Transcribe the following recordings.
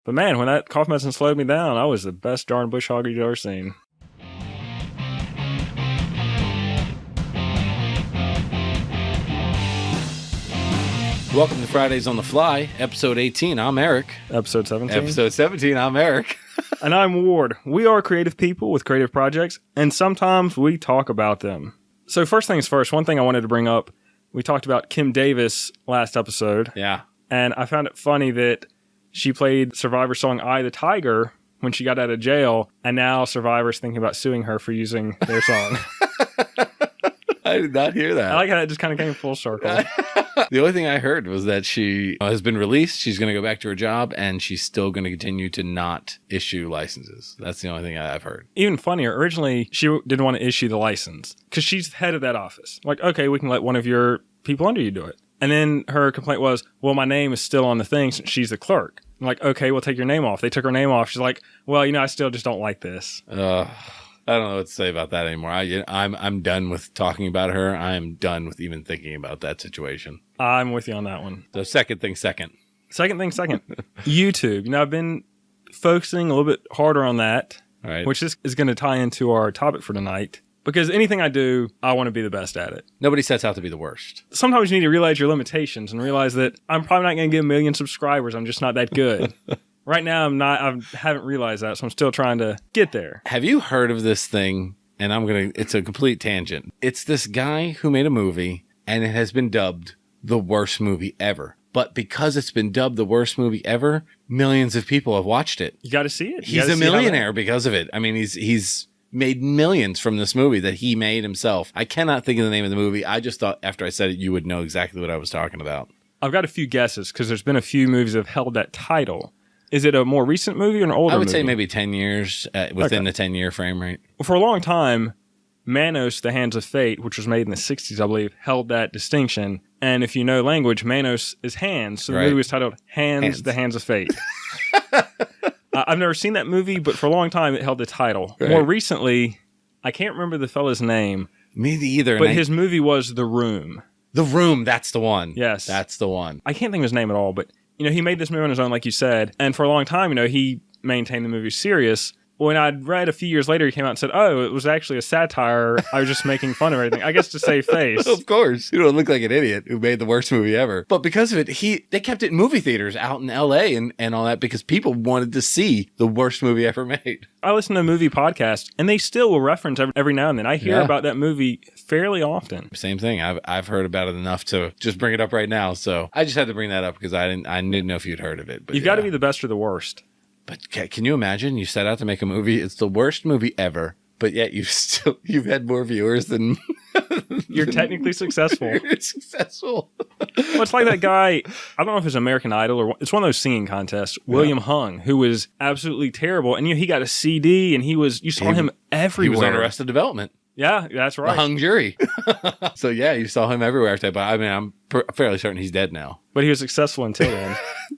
But man, when that cough medicine slowed me down, I was the best darn bushhogger you've ever seen. Welcome to Fridays on the Fly, episode 18. I'm Eric. Episode 17. Episode 17. I'm Eric. And I'm Ward. We are creative people with creative projects, and sometimes we talk about them. So first things first, one thing I wanted to bring up, we talked about Kim Davis last episode. Yeah. And I found it funny that she played Survivor's song Eye the Tiger when she got out of jail, and now Survivor's thinking about suing her for using their song. I did not hear that. I like how it just kind of came full circle. The only thing I heard was that she has been released. She's going to go back to her job, and she's still going to continue to not issue licenses. That's the only thing I've heard. Even funnier, originally, she didn't want to issue the license because she's head of that office. Like, okay, we can let one of your people under you do it. And then her complaint was, well, my name is still on the thing since she's the clerk. I'm like, okay, we'll take your name off. They took her name off. She's like, well, I still just don't like this. I don't know what to say about that anymore. I'm done with talking about her. I'm done with even thinking about that situation. I'm with you on that one. So second thing second. Second thing second. YouTube. I've been focusing a little bit harder on that, All right. which is going to tie into our topic for tonight. Because anything I do, I want to be the best at it. Nobody sets out to be the worst. Sometimes you need to realize your limitations and realize that I'm probably not going to get 1 million subscribers. I'm just not that good. Right now, I haven't realized that, so I'm still trying to get there. Have you heard of this thing? And it's a complete tangent. It's this guy who made a movie, and it has been dubbed the worst movie ever. But because it's been dubbed the worst movie ever, millions of people have watched it. You got to see it. He's a millionaire because of it. I mean, he's made millions from this movie that he made himself. I cannot think of the name of the movie. I just thought after I said it, you would know exactly what I was talking about. I've got a few guesses because there's been a few movies that have held that title. Is it a more recent movie or an older movie? I would say maybe 10 years within the 10-year frame rate. Well, for a long time, Manos, The Hands of Fate, which was made in the 60s, I believe, held that distinction. And if you know language, Manos is hands. So the movie was titled Hands, The Hands of Fate. I've never seen that movie, but for a long time, it held the title. Right. More recently, I can't remember the fella's name. Me either. But his movie was The Room. The Room, that's the one. Yes. That's the one. I can't think of his name at all, but he made this movie on his own, like you said. And for a long time, he maintained the movie serious. When I'd read a few years later, he came out and said, oh, it was actually a satire. I was just making fun of everything. I guess to save face. Of course. You don't look like an idiot who made the worst movie ever. But because of it, they kept it in movie theaters out in L.A. and all that because people wanted to see the worst movie ever made. I listen to movie podcasts, and they still will reference every now and then. I hear about that movie fairly often. Same thing. I've heard about it enough to just bring it up right now. So I just had to bring that up because I didn't know if you'd heard of it. But you've got to be the best or the worst. But can you imagine? You set out to make a movie. It's the worst movie ever, but yet you've had more viewers than you're technically successful. You're successful. Well, it's like that guy. I don't know if it's American Idol or it's one of those singing contests. William Hung, who was absolutely terrible, and he got a CD, and you saw him everywhere. He was on Arrested Development. Yeah, that's right. The hung jury. So yeah, you saw him everywhere. But I mean, I'm fairly certain he's dead now. But he was successful until then.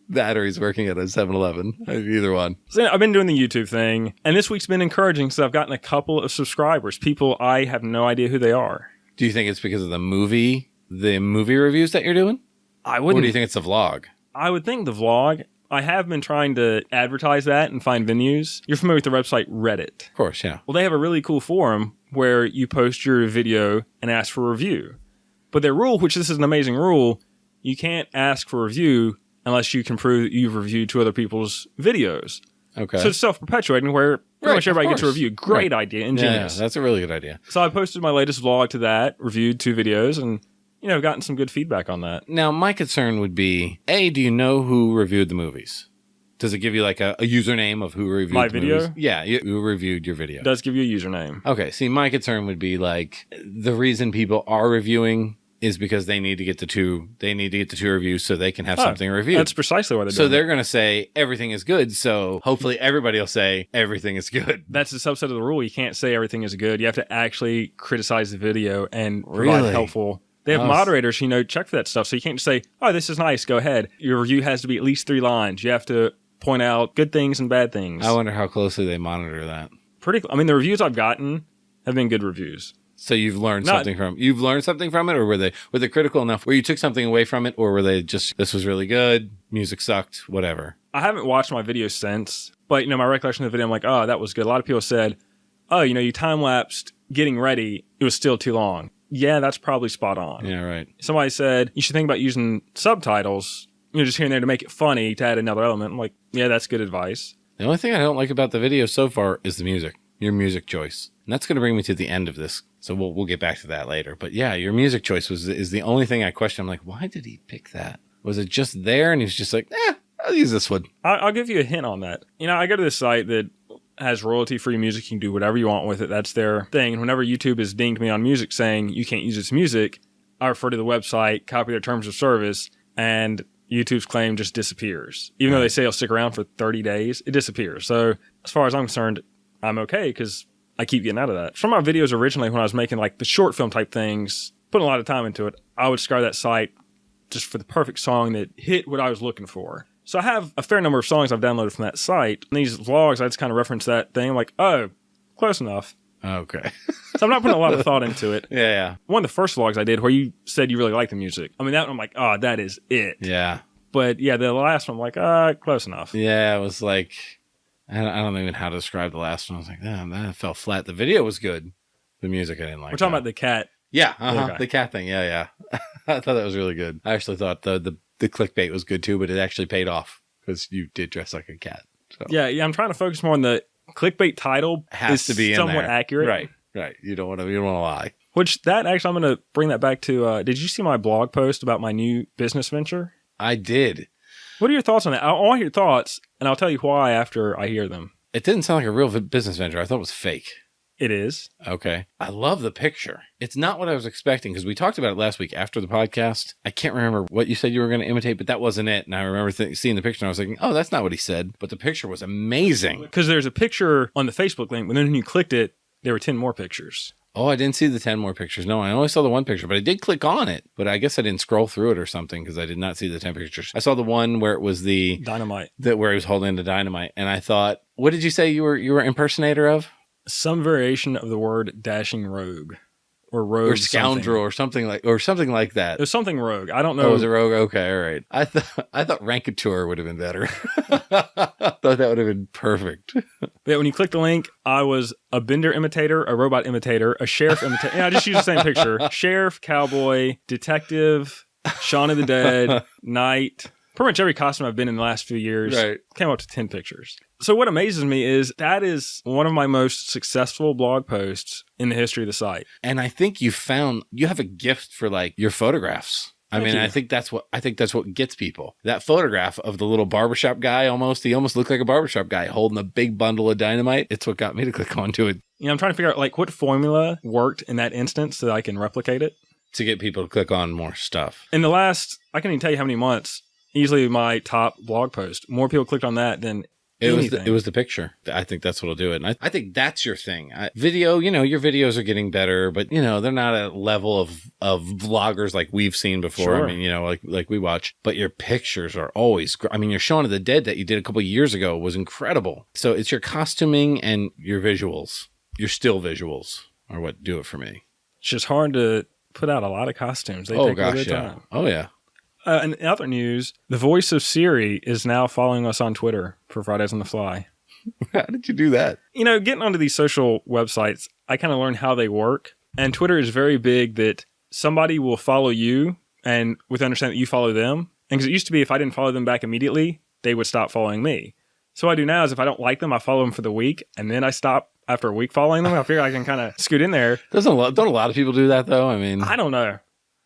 That or he's working at a 7-Eleven. Either one. So I've been doing the YouTube thing, and this week's been encouraging because I've gotten a couple of subscribers. People I have no idea who they are. Do you think it's because of the movie reviews that you're doing? I wouldn't. Or do you think it's the vlog? I would think the vlog. I have been trying to advertise that and find venues. You're familiar with the website Reddit? Of course, yeah. Well, they have a really cool forum where you post your video and ask for a review. But their rule, which this is an amazing rule, you can't ask for a review unless you can prove that you've reviewed two other people's videos. Okay. So it's self-perpetuating where pretty much everybody gets a review. Great idea. Ingenious. Yeah, that's a really good idea. So I posted my latest vlog to that, reviewed 2 videos, and I've gotten some good feedback on that. Now, my concern would be, A, do you know who reviewed the movies? Does it give you like a username of who reviewed my the video? Movies? Yeah, who reviewed your video. It does give you a username. Okay, see, my concern would be like the reason people are reviewing is because they need to get the two reviews so they can have something reviewed. That's precisely what they're doing. So they're going to say everything is good, so hopefully everybody will say everything is good. That's a subset of the rule. You can't say everything is good. You have to actually criticize the video and provide helpful. They have moderators, check for that stuff. So you can't just say, oh, this is nice, go ahead. Your review has to be at least 3 lines. You have to point out good things and bad things. I wonder how closely they monitor that. The reviews I've gotten have been good reviews. So you've learned something from it, or were they critical enough where you took something away from it, or were they just, this was really good, music sucked, whatever? I haven't watched my video since, but my recollection of the video, I'm like, oh, that was good. A lot of people said, oh, you time-lapsed getting ready, it was still too long. Yeah, that's probably spot on. Yeah, right. Somebody said, you should think about using subtitles, just here and there to make it funny, to add another element. I'm like, yeah, that's good advice. The only thing I don't like about the video so far is the music, your music choice. And that's going to bring me to the end of this. So we'll get back to that later. But yeah, your music choice is the only thing I question. I'm like, why did he pick that? Was it just there? And he was just like, I'll use this one. I'll give you a hint on that. I go to this site that has royalty-free music. You can do whatever you want with it. That's their thing. And whenever YouTube has dinged me on music saying you can't use this music, I refer to the website, copy their terms of service, and YouTube's claim just disappears. Even though they say it'll stick around for 30 days, it disappears. So as far as I'm concerned, I'm okay because I keep getting out of that. From my videos originally, when I was making like the short film type things, putting a lot of time into it, I would scour that site just for the perfect song that hit what I was looking for. So I have a fair number of songs I've downloaded from that site. And these vlogs, I just kind of reference that thing. I'm like, oh, close enough. Okay. So I'm not putting a lot of thought into it. Yeah. One of the first vlogs I did where you said you really like the music. I mean, that one, I'm like, oh, that is it. Yeah. But yeah, the last one, I'm like, close enough. Yeah, it was like, I don't even know how to describe the last one. I was like, that fell flat. The video was good. The music I didn't like. We're talking about the cat. Yeah, the cat thing. Yeah. I thought that was really good. I actually thought the clickbait was good too, but it actually paid off because you did dress like a cat. So. Yeah. I'm trying to focus more on the clickbait title. Has to be somewhat in there. Accurate. Right. You don't want to lie. Which that actually, I'm going to bring that back to. Did you see my blog post about my new business venture? I did. What are your thoughts on that? I want your thoughts, and I'll tell you why after I hear them. It didn't sound like a real business venture. I thought it was fake. It is. Okay. I love the picture. It's not what I was expecting because we talked about it last week after the podcast. I can't remember what you said you were going to imitate, but that wasn't it. And I remember seeing the picture and I was thinking, oh, that's not what he said. But the picture was amazing. Because there's a picture on the Facebook link, but then when you clicked it, there were 10 more pictures. Oh, I didn't see the 10 more pictures. No, I only saw the one picture, but I did click on it. But I guess I didn't scroll through it or something because I did not see the 10 pictures. I saw the one where it was the dynamite, where he was holding the dynamite. And I thought, what did you say you were impersonator of? Some variation of the word dashing rogue. Or rogue, or scoundrel, something. or something like that. It was something rogue. I don't know. Oh, was it rogue? Okay, all right. I thought rancouteur would have been better. I thought that would have been perfect. But when you click the link, I was a Bender imitator, a robot imitator, a sheriff imitator. I just used the same picture: sheriff, cowboy, detective, Shaun of the Dead, knight. Pretty much every costume I've been in the last few years. Right. Came up to 10 pictures. So what amazes me is that is one of my most successful blog posts in the history of the site. And I think you have a gift for like your photographs. Thank you. I think that's what gets people. That photograph of the little barbershop guy he almost looked like a barbershop guy holding a big bundle of dynamite. It's what got me to click onto it. I'm trying to figure out like what formula worked in that instance so that I can replicate it. To get people to click on more stuff. In the last, I can't even tell you how many months, easily my top blog post. More people clicked on that than anything. It was the picture. I think that's what'll do it. And I think that's your thing. Video, your videos are getting better, but they're not at a level of vloggers like we've seen before. Sure. I mean, like we watch, but your pictures are always, your Shaun of the Dead that you did a couple of years ago was incredible. So it's your costuming and your visuals, your still visuals are what do it for me. It's just hard to put out a lot of costumes. They take a bit of time. Oh, yeah. In other news, the voice of Siri is now following us on Twitter for Fridays on the Fly. How did you do that? Getting onto these social websites, I kind of learned how they work. And Twitter is very big that somebody will follow you and with understanding that you follow them. And because it used to be if I didn't follow them back immediately, they would stop following me. So what I do now is if I don't like them, I follow them for the week and then I stop after a week following them. I figure I can kind of scoot in there. Don't a lot of people do that though? I don't know.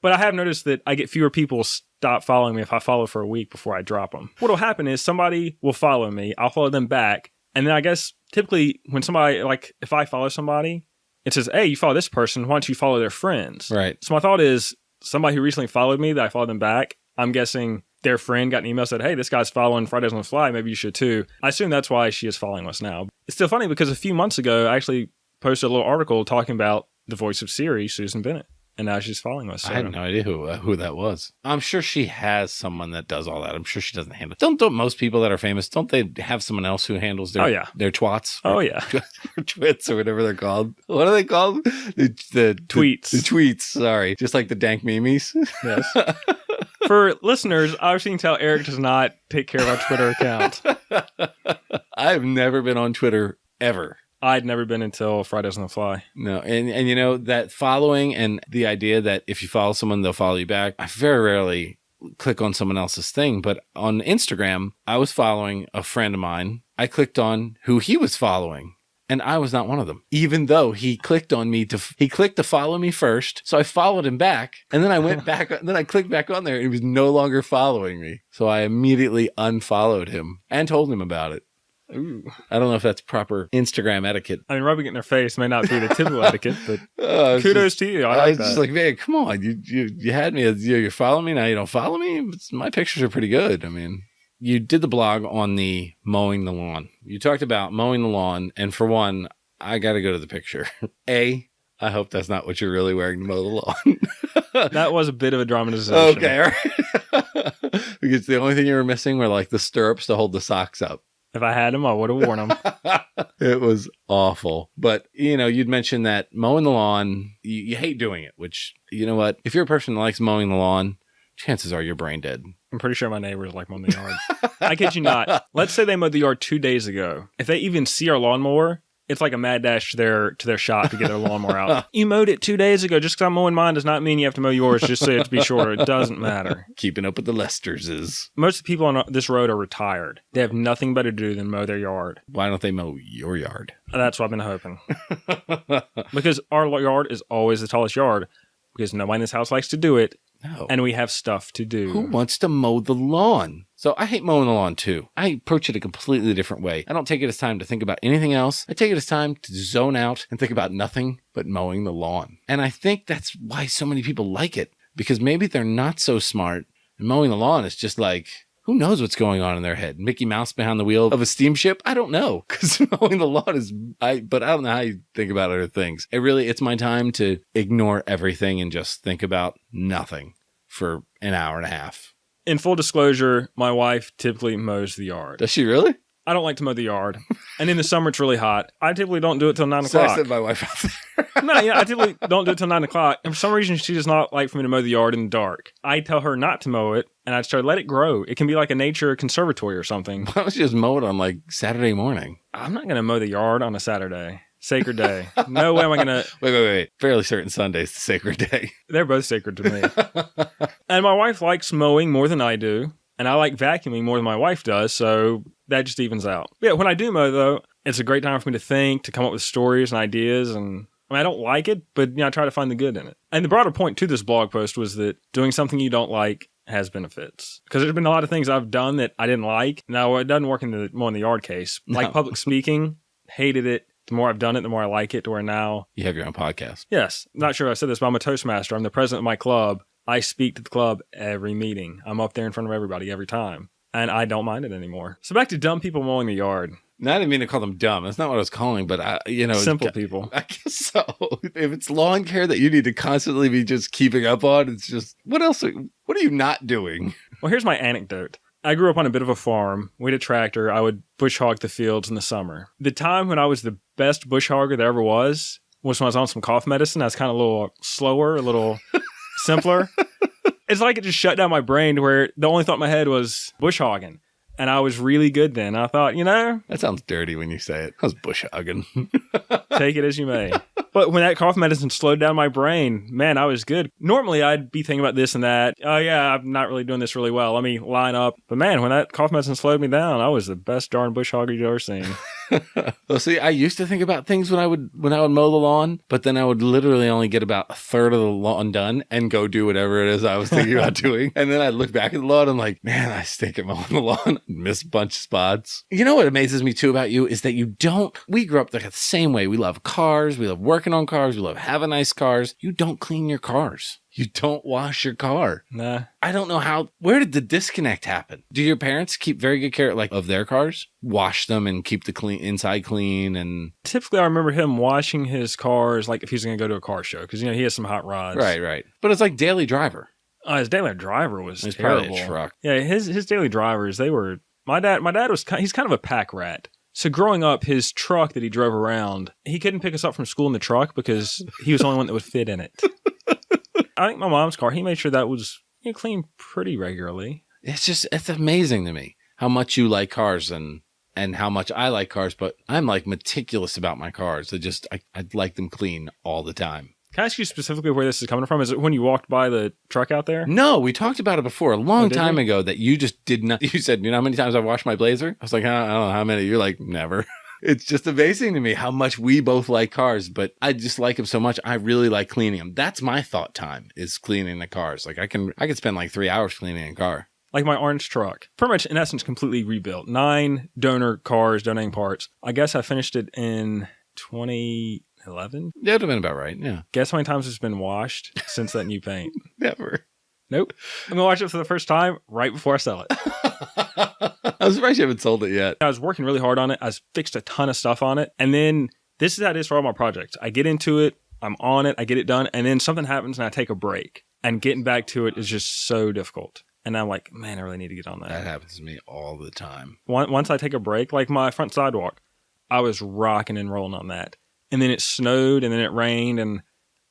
But I have noticed that I get fewer people stop following me if I follow for a week before I drop them. What will happen is somebody will follow me, I'll follow them back, and then I guess typically when somebody, like if I follow somebody, it says, hey, you follow this person, why don't you follow their friends? Right. So my thought is somebody who recently followed me, that I followed them back, I'm guessing their friend got an email said, hey, this guy's following Fridays on the Fly, maybe you should too. I assume that's why she is following us now. It's still funny because a few months ago, I actually posted a little article talking about the voice of Siri, Susan Bennett. And now she's following us. So. I had no idea who that was. I'm sure she has someone that does all that. I'm sure she doesn't handle it. Don't most people that are famous, don't they have someone else who handles their twats? Oh, yeah. Or twits or whatever they're called. What are they called? The tweets. The tweets, sorry. Just like the dank memes. Yes. For listeners, obviously you can tell Eric does not take care of our Twitter account. I've never been on Twitter ever. I'd never been until Fridays on the Fly. No, and you know, that following and the idea that if you follow someone, they'll follow you back. I very rarely click on someone else's thing, but on Instagram, I was following a friend of mine. I clicked on who he was following, and I was not one of them, even though he clicked on me he clicked to follow me first. So I followed him back, and then I went back, then I clicked back on there, and he was no longer following me. So I immediately unfollowed him and told him about it. Ooh. I don't know if that's proper Instagram etiquette. I mean, rubbing it in their face may not be the typical etiquette, but kudos to you. I was just like, man, come on. You had me. You're following me. Now you don't follow me? My pictures are pretty good. I mean, you did the blog on the mowing the lawn. You talked about mowing the lawn. And for one, I got to go to the picture. I hope that's not what you're really wearing to mow the lawn. That was a bit of a dramatization. Okay, all right. Because the only thing you were missing were like the stirrups to hold the socks up. If I had them, I would have worn them. It was awful. But, you know, you'd mentioned that mowing the lawn, you hate doing it, which, you know what? If you're a person that likes mowing the lawn, chances are you're brain dead. I'm pretty sure my neighbors like mowing the yard. I kid you not. Let's say they mowed the yard 2 days ago. If they even see our lawnmower, it's like a mad dash to their shop to get their lawnmower out. You mowed it 2 days ago. Just because I'm mowing mine does not mean you have to mow yours. Just so you have to be sure. It doesn't matter. Keeping up with the Lesterses. Most of the people on this road are retired. They have nothing better to do than mow their yard. Why don't they mow your yard? That's what I've been hoping. Because our yard is always the tallest yard. Because nobody in this house likes to do it. No. And we have stuff to do. Who wants to mow the lawn? So I hate mowing the lawn too. I approach it a completely different way. I don't take it as time to think about anything else. I take it as time to zone out and think about nothing but mowing the lawn. And I think that's why so many people like it. Because maybe they're not so smart. And mowing the lawn is just like, who knows what's going on in their head? Mickey Mouse behind the wheel of a steamship? I don't know. Because mowing the lawn is, but I don't know how you think about other things. It's my time to ignore everything and just think about nothing for an hour and a half. In full disclosure, my wife typically mows the yard. Does she really? I don't like to mow the yard. And in the summer, it's really hot. I typically don't do it till 9 so o'clock. I said my wife out there. No, I typically don't do it till 9 o'clock. And for some reason, she does not like for me to mow the yard in the dark. I tell her not to mow it, and I try to let it grow. It can be like a nature conservatory or something. Why don't you just mow it on like Saturday morning? I'm not going to mow the yard on a Saturday. Sacred day. No way am I going to... Wait. Fairly certain Sunday's the sacred day. They're both sacred to me. And my wife likes mowing more than I do. And I like vacuuming more than my wife does. So that just evens out. Yeah, when I do mow, though, it's a great time for me to think, to come up with stories and ideas. And I mean, I don't like it, but I try to find the good in it. And the broader point to this blog post was that doing something you don't like has benefits. Because there's been a lot of things I've done that I didn't like. Now, it doesn't work in the mowing the yard case. Like public speaking, hated it. The more I've done it, the more I like it, to where now... You have your own podcast. Yes. Not sure if I said this, but I'm a Toastmaster. I'm the president of my club. I speak to the club every meeting. I'm up there in front of everybody every time. And I don't mind it anymore. So back to dumb people mowing the yard. No, I didn't mean to call them dumb. That's not what I was calling, but simple people. I guess so. If it's lawn care that you need to constantly be just keeping up on, it's just, what else? What are you not doing? Well, here's my anecdote. I grew up on a bit of a farm. We had a tractor. I would bush hog the fields in the summer. The time when I was the best bush hogger there ever was when I was on some cough medicine. I was kind of a little slower, a little simpler. It's like it just shut down my brain to where the only thought in my head was bush hogging. And I was really good then. I thought, That sounds dirty when you say it. I was bush hogging. Take it as you may. But when that cough medicine slowed down my brain, man, I was good. Normally, I'd be thinking about this and that. Oh, yeah, I'm not really doing this really well. Let me line up. But man, when that cough medicine slowed me down, I was the best darn bush hogger you've ever seen. Well, see, I used to think about things when I would mow the lawn, but then I would literally only get about a third of the lawn done and go do whatever it is I was thinking about doing. And then I'd look back at the lawn and like, man, I stink at mowing the lawn. Miss a bunch of spots. You know what amazes me too about you is that we grew up the same way. We love cars. We love working on cars. We love having nice cars. You don't clean your cars. You don't wash your car. Nah. I don't know where did the disconnect happen? Do your parents keep very good care of their cars? Wash them and keep the inside clean? And typically I remember him washing his cars like if he's going to go to a car show because, he has some hot rods. Right. But it's like daily driver. His daily driver was It's terrible. Probably a truck. Yeah, his daily drivers, they were... My dad he's kind of a pack rat. So growing up, his truck that he drove around, he couldn't pick us up from school in the truck because he was the only one that would fit in it. I think my mom's car, he made sure that was clean pretty regularly. It's amazing to me how much you like cars and how much I like cars, but I'm like meticulous about my cars. I'd like them clean all the time. Can I ask you specifically where this is coming from? Is it when you walked by the truck out there? No, we talked about it before a long time ago that you just did not. You said, how many times I've washed my Blazer? I was like, I don't know how many. You're like, never. It's just amazing to me how much we both like cars, but I just like them so much. I really like cleaning them. That's my thought time is cleaning the cars. Like I can spend like 3 hours cleaning a car. Like my orange truck, pretty much in essence, completely rebuilt. 9 donor cars, donating parts. I guess I finished it in 2011. Yeah, it would have been about right. Yeah. Guess how many times it's been washed since that new paint? Never. Nope. I'm going to watch it for the first time right before I sell it. I'm surprised you haven't sold it yet. I was working really hard on it. I fixed a ton of stuff on it. And then this is how it is for all my projects. I get into it. I'm on it. I get it done. And then something happens and I take a break. And getting back to it is just so difficult. And I'm like, man, I really need to get on that. That happens to me all the time. Once I take a break, like my front sidewalk, I was rocking and rolling on that. And then it snowed and then it rained. And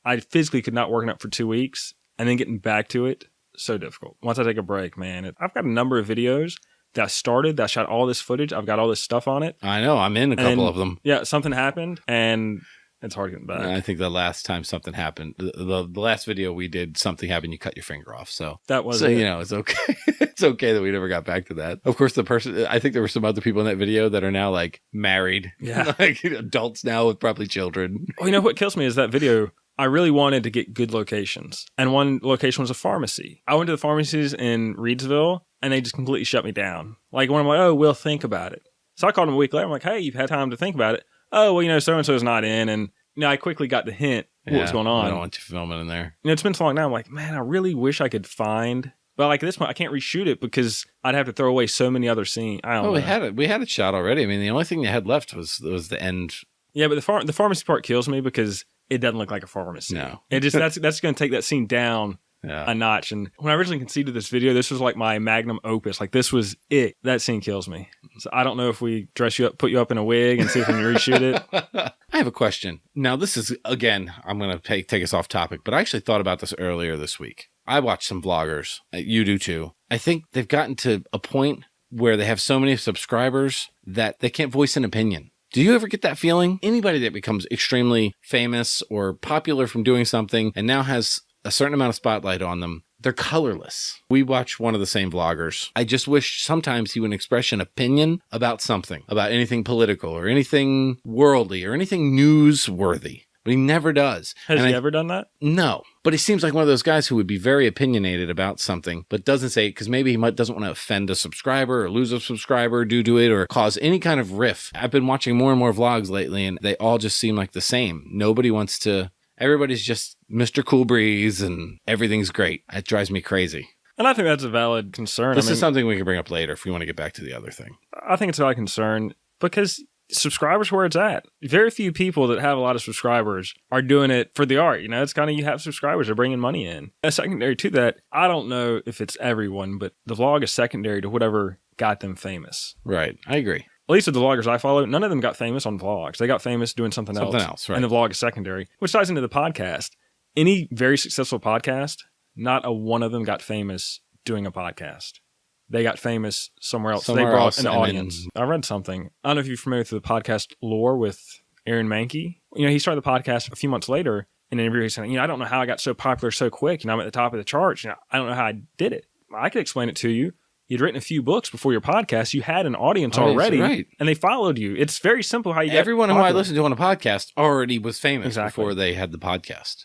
I physically could not work on it for 2 weeks. And then getting back to it, so difficult. Once I take a break, man, I've got a number of videos that I shot all this footage. I've got all this stuff on it. I know. I'm in a couple of them. Yeah, something happened, and it's hard getting back. I think the last time something happened, the last video we did, something happened, you cut your finger off. So that was it's okay. It's okay that we never got back to that. Of course, I think there were some other people in that video that are now like married. Yeah. Like adults now with probably children. Well, what kills me is that video. I really wanted to get good locations. And one location was a pharmacy. I went to the pharmacies in Reedsville, and they just completely shut me down. Like, when I'm like, oh, we'll think about it. So I called them a week later. I'm like, hey, you've had time to think about it. Oh, well, so-and-so's not in. And I quickly got the hint what's going on. I don't want you filming in there. It's been so long now. I'm like, man, I really wish I could find... But like at this point, I can't reshoot it because I'd have to throw away so many other scenes. I don't know. We had it shot already. I mean, the only thing you had left was the end. Yeah, but the pharmacy part kills me because it doesn't look like a pharmacy. No. It just that's going to take that scene down a notch. And when I originally conceived this video, this was like my magnum opus. Like this was it. That scene kills me. So I don't know if we dress you up, put you up in a wig, and see if we can reshoot it. I have a question. Now this is again, I'm going to take us off topic, but I actually thought about this earlier this week. I watched some vloggers. You do too. I think they've gotten to a point where they have so many subscribers that they can't voice an opinion. Do you ever get that feeling? Anybody that becomes extremely famous or popular from doing something and now has a certain amount of spotlight on them, they're colorless. We watch one of the same vloggers. I just wish sometimes he would express an opinion about something, about anything political or anything worldly or anything newsworthy. But he never does. Has he ever done that? No. But he seems like one of those guys who would be very opinionated about something, but doesn't say it because maybe he doesn't want to offend a subscriber or lose a subscriber due to it or cause any kind of riff. I've been watching more and more vlogs lately, and they all just seem like the same. Nobody wants to... Everybody's just Mr. Cool Breeze, and everything's great. It drives me crazy. And I think that's a valid concern. This is something we can bring up later if we want to get back to the other thing. I think it's a valid concern because... subscribers where it's at. Very few people that have a lot of subscribers are doing it for the art. It's kind of you have subscribers, they're bringing money in. A secondary to that, I don't know if it's everyone, but the vlog is secondary to whatever got them famous. Right. I agree. At least with the vloggers I follow, none of them got famous on vlogs. They got famous doing something else. Right. And the vlog is secondary, which ties into the podcast. Any very successful podcast, not a one of them got famous doing a podcast. They got famous somewhere else. They brought an audience. I read something. I don't know if you're familiar with the podcast Lore with Aaron Mahnke. He started the podcast a few months later in an interview. He said, I don't know how I got so popular so quick. I'm at the top of the charts. I don't know how I did it. I could explain it to you. You'd written a few books before your podcast. You had an audience already, right. And they followed you. It's very simple how you get Everyone popular. who I listened to on a podcast already was famous before they had the podcast.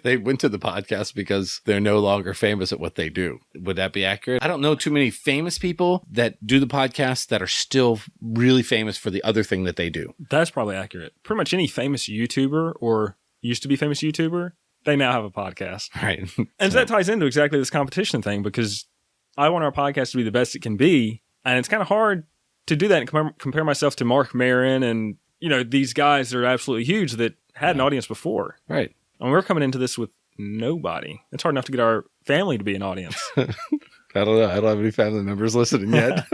They went to the podcast because they're no longer famous at what they do. Would that be accurate? I don't know too many famous people that do the podcast that are still really famous for the other thing that they do. That's probably accurate. Pretty much any famous YouTuber or used to be famous YouTuber they now have a podcast. Right. And so that ties into exactly this competition thing, because I want our podcast to be the best it can be. And it's kind of hard to do that and compare myself to Mark Maron and, these guys that are absolutely huge that had an audience before. Right. And we're coming into this with nobody. It's hard enough to get our family to be an audience. I don't know. I don't have any family members listening yet.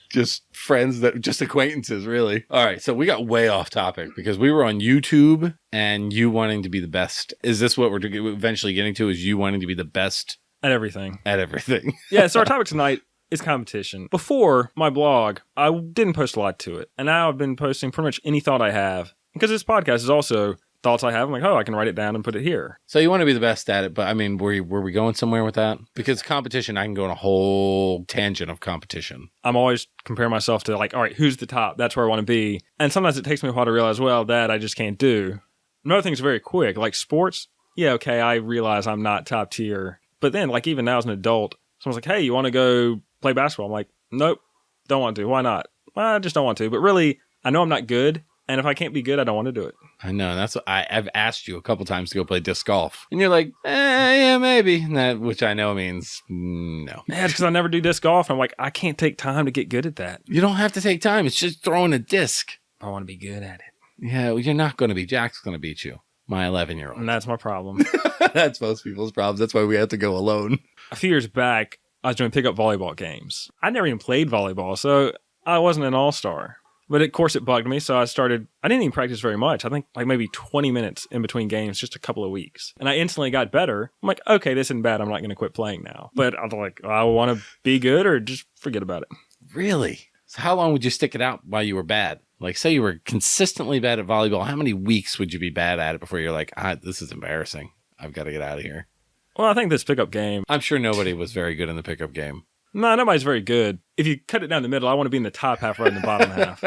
Just friends, just acquaintances, really. All right. So we got way off topic because we were on YouTube and you wanting to be the best. Is this what we're eventually getting to? Is you wanting to be the best at everything? At everything. Yeah. So our topic tonight is competition. Before my blog, I didn't post a lot to it. And now I've been posting pretty much any thought I have. Because this podcast is also thoughts I have. I'm like, I can write it down and put it here. So you want to be the best at it, but I mean, were we going somewhere with that? Because competition, I can go on a whole tangent of competition. I'm always comparing myself to all right, who's the top? That's where I want to be. And sometimes it takes me a while to realize, well, that I just can't do. Another thing's very quick, like sports. Yeah, okay, I realize I'm not top tier. But then, even now as an adult, someone's like, hey, you want to go play basketball? I'm like, nope, don't want to. Why not? Well, I just don't want to. But really, I know I'm not good. And if I can't be good, I don't want to do it. I know. That's what I've asked you a couple times to go play disc golf. And you're like, yeah, maybe. Which I know means no. Yeah, it's because I never do disc golf. I'm like, I can't take time to get good at that. You don't have to take time. It's just throwing a disc. I want to be good at it. Yeah, well, you're not going to be. Jack's going to beat you. My 11-year-old. And that's my problem. That's most people's problems. That's why we have to go alone. A few years back, I was doing pickup volleyball games. I never even played volleyball, so I wasn't an all-star. But of course it bugged me, so I didn't even practice very much. I think maybe 20 minutes in between games, just a couple of weeks. And I instantly got better. I'm like, okay, this isn't bad. I'm not going to quit playing now. But I was like, I want to be good or just forget about it. Really? So how long would you stick it out while you were bad? Like, say you were consistently bad at volleyball. How many weeks would you be bad at it before you're like, this is embarrassing. I've got to get out of here. Well, I think this pickup game. I'm sure nobody was very good in the pickup game. No, nobody's very good. If you cut it down the middle, I want to be in the top half rather than the bottom half.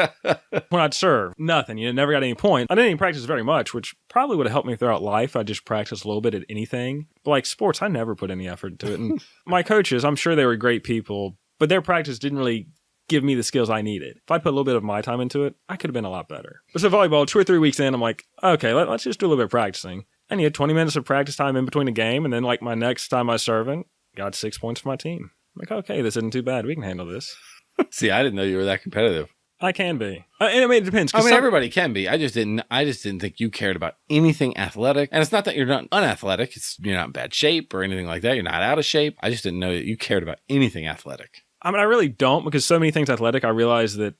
When I'd serve, nothing. Never got any points. I didn't even practice very much, which probably would have helped me throughout life. I just practiced a little bit at anything. But sports, I never put any effort into it. And my coaches, I'm sure they were great people, but their practice didn't really give me the skills I needed. If I put a little bit of my time into it, I could have been a lot better. But so volleyball, 2 or 3 weeks in, I'm like, okay, let's just do a little bit of practicing. And you had 20 minutes of practice time in between a game, and then my next time I was serving, got 6 points for my team. I'm like, okay, this isn't too bad. We can handle this. See, I didn't know you were that competitive. I can be. And it depends. Everybody can be. I just didn't think you cared about anything athletic. And it's not that you're not unathletic. You're not in bad shape or anything like that. You're not out of shape. I just didn't know that you cared about anything athletic. I really don't, because so many things athletic, I realize that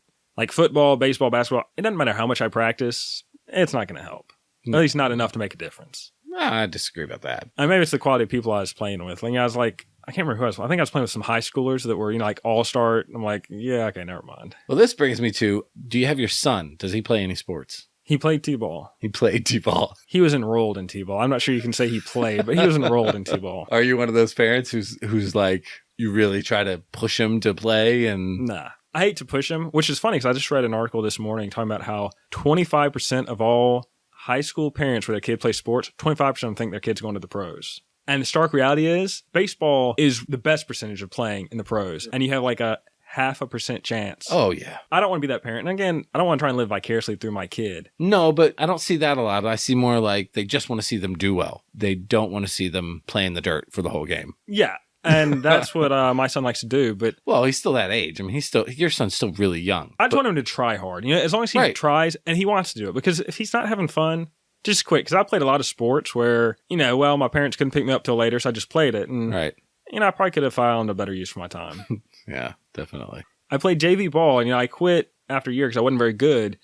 football, baseball, basketball, it doesn't matter how much I practice. It's not going to help. At least not enough to make a difference. I disagree about that. Maybe it's the quality of people I was playing with. I was like, I can't remember who I was. I think I was playing with some high schoolers that were, all-star. I'm like, yeah, okay, never mind. Well, this brings me to, do you have your son? Does he play any sports? He played T-ball. He played T-ball. He was enrolled in T-ball. I'm not sure you can say he played, but he was enrolled in T-ball. Are you one of those parents who's like, you really try to push him to play? And Nah. I hate to push him, which is funny because I just read an article this morning talking about how 25% of all high school parents where their kid plays sports, 25% of them think their kid's going to the pros. And the stark reality is baseball is the best percentage of playing in the pros. And you have a 0.5% chance. Oh, yeah. I don't want to be that parent. And again, I don't want to try and live vicariously through my kid. No, but I don't see that a lot. I see more like they just want to see them do well. They don't want to see them play in the dirt for the whole game. Yeah. And that's what my son likes to do. But well, he's still that age. I mean, your son's still really young. I just want him to try hard. As long as he tries and he wants to do it. Because if he's not having fun, just quit. Because I played a lot of sports where, my parents couldn't pick me up till later, so I just played it. And, I probably could have found a better use for my time. Yeah, definitely. I played JV ball, and, I quit after a year because I wasn't very good.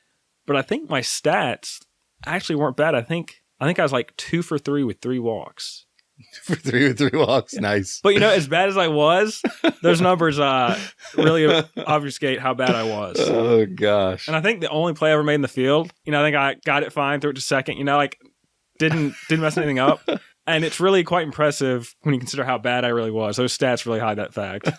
But I think my stats actually weren't bad. I think I was 2 for 3 with 3 walks. For 3 with 3 walks, nice. But as bad as I was, those numbers really obfuscate how bad I was. Oh gosh! And I think the only play I ever made in the field, I think I got it fine, threw it to second. Didn't mess anything up. And it's really quite impressive when you consider how bad I really was. Those stats really hide that fact.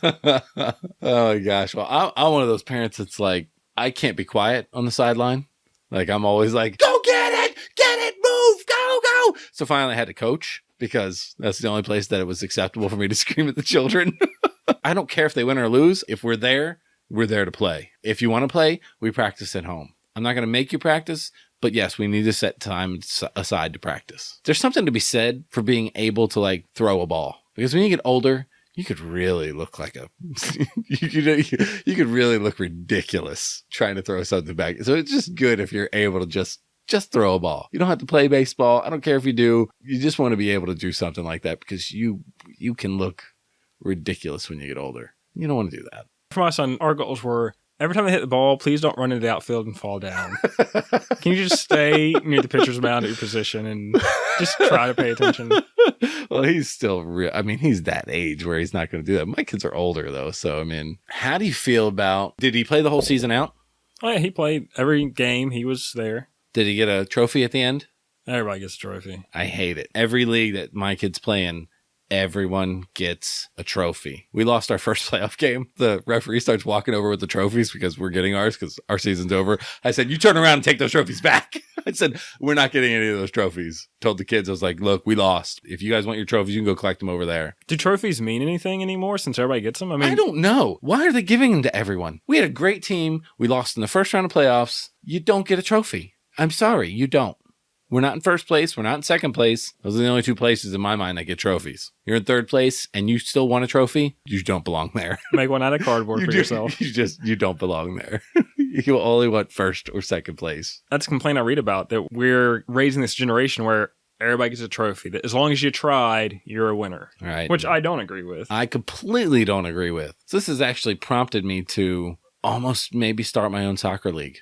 Oh my gosh! Well, I'm one of those parents that's like, I can't be quiet on the sideline. I'm always like, go get it, move, go. So finally, I had to coach. Because that's the only place that it was acceptable for me to scream at the children. I don't care if they win or lose. If we're there to play. If you want to play, we practice at home. I'm not going to make you practice, But yes, we need to set time aside to practice. There's something to be said for being able to like throw a ball, because when you get older, you could really look like you could really look ridiculous trying to throw something back. So it's just good if you're able to just throw a ball. You don't have to play baseball. I don't care if you do. You just want to be able to do something like that, because you can look ridiculous when you get older. You don't want to do that. For my son, our goals were, every time they hit the ball, please don't run into the outfield and fall down. Can you just stay near the pitcher's mound at your position and just try to pay attention? Well, he's still real. I mean, he's that age where he's not going to do that. My kids are older, though. So, I mean, how do you feel about, did he play the whole season out? Oh, yeah, he played every game. He was there. Did he get a trophy at the end? Everybody gets a trophy. I hate it. Every league that my kids play in, everyone gets a trophy. We lost our first playoff game. The referee starts walking over with the trophies because we're getting ours because our season's over. I said, you turn around and take those trophies back. I said, we're not getting any of those trophies. Told the kids, I was like, look, we lost. If you guys want your trophies, you can go collect them over there. Do trophies mean anything anymore since everybody gets them? I don't know. Why are they giving them to everyone? We had a great team. We lost in the first round of playoffs. You don't get a trophy. I'm sorry, you don't. We're not in first place. We're not in second place. Those are the only two places in my mind that get trophies. You're in third place and you still want a trophy? You don't belong there. Make one out of cardboard for yourself. You don't belong there. You only want first or second place. That's a complaint I read about, that we're raising this generation where everybody gets a trophy. That as long as you tried, you're a winner. Right. Which I don't agree with. I completely don't agree with. So this has actually prompted me to almost maybe start my own soccer league.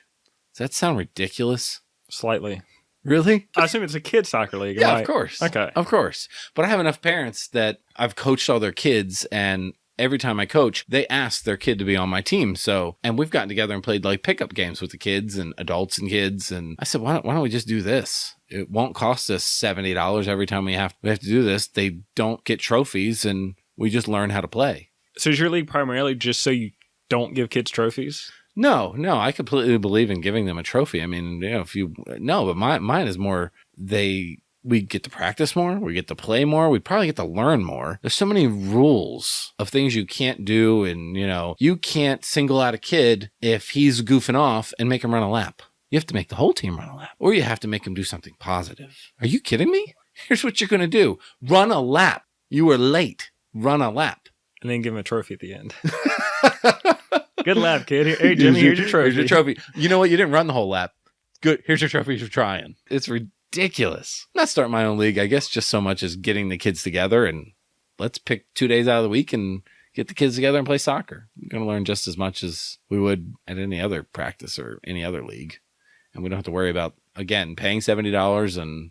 Does that sound ridiculous? Slightly. Really? I assume it's a kid's soccer league. Yeah, of course. Okay. Of course. But I have enough parents that I've coached all their kids, and every time I coach, they ask their kid to be on my team. So, and we've gotten together and played like pickup games with the kids and adults and kids. And I said, why don't we just do this? It won't cost us $70 every time we have to do this. They don't get trophies, and we just learn how to play. So is your league primarily just so you don't give kids trophies? No, I completely believe in giving them a trophy. I mean, but mine is more, we get to practice more, we get to play more, we probably get to learn more. There's so many rules of things you can't do, and, you can't single out a kid if he's goofing off and make him run a lap. You have to make the whole team run a lap, or you have to make him do something positive. Are you kidding me? Here's what you're going to do. Run a lap. You were late. Run a lap. And then give him a trophy at the end. Good lap, kid. Hey, Jimmy, here's your trophy. Here's your trophy. You know what? You didn't run the whole lap. Good. Here's your trophy for trying. It's ridiculous. I'm not starting my own league, I guess, just so much as getting the kids together, and let's pick 2 days out of the week and get the kids together and play soccer. We're going to learn just as much as we would at any other practice or any other league. And we don't have to worry about, again, paying $70 and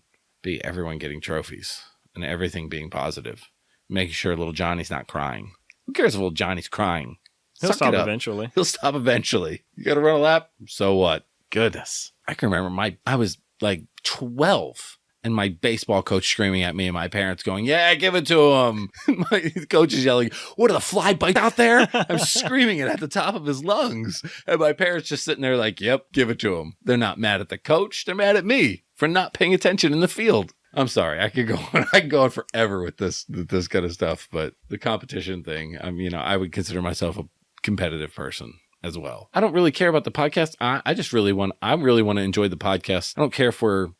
everyone getting trophies and everything being positive. Making sure little Johnny's not crying. Who cares if little Johnny's crying? He'll stop eventually. He'll stop eventually. You got to run a lap? So what? Goodness. I can remember I was like 12 and my baseball coach screaming at me and my parents going, yeah, give it to him. My coach is yelling, what are the fly bites out there? I'm screaming it at the top of his lungs. And my parents just sitting there like, yep, give it to him. They're not mad at the coach. They're mad at me for not paying attention in the field. I'm sorry. I could go on forever with this kind of stuff, but the competition thing, I would consider myself a competitive person as well. I don't really care about the podcast. I really want to enjoy the podcast. I don't care